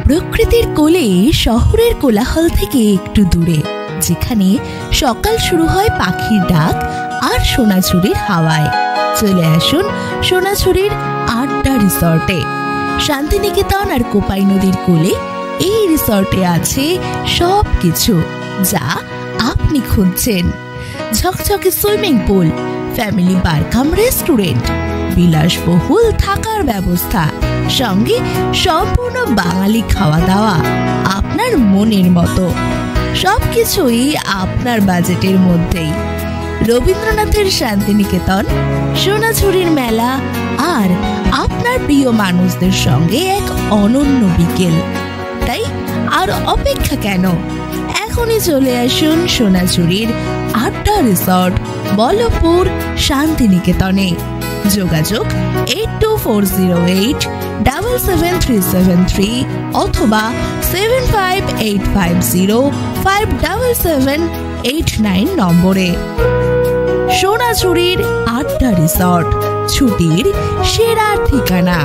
প্রকৃতির কোলে শহরের কোলাহল থেকে একটু দূরে, যেখানে সকাল শুরু হয় পাখির ডাক আর সোনাঝুরির হাওয়ায়। চলে আসুন সোনাঝুরির আড্ডা রিসর্টে। শান্তিনিকেতন আর কোপাই নদীর কোলে এই রিসর্টে আছে সবকিছু যা আপনি খুঁজছেন। ঝকঝকে সুইমিং পুল, ফ্যামিলি বার কাম রেস্টুরেন্ট, বিলাসবহুল থাকার ব্যবস্থা, সঙ্গে সম্পূর্ণ বাঙালি খাওয়া দাওয়া আপনার মনের মতো। সবকিছুই আপনার বাজেটের মধ্যেই। রবীন্দ্রনাথের শান্তিনিকেতন, সোনাঝুরির মেলা আর আপনার প্রিয় মানুষদের সঙ্গে এক অনন্য বিকেল। তাই আর অপেক্ষা কেন? এখনই চলে আসুন সোনাঝুরির আড্ডা রিসর্ট, বল্লভপুর, শান্তিনিকেতনে। যোগাযোগ 8240877373 অথবা 7585057789 নম্বরে। সোনাঝুরির আড্ডা রিসর্ট, ছুটির সেরা ঠিকানা।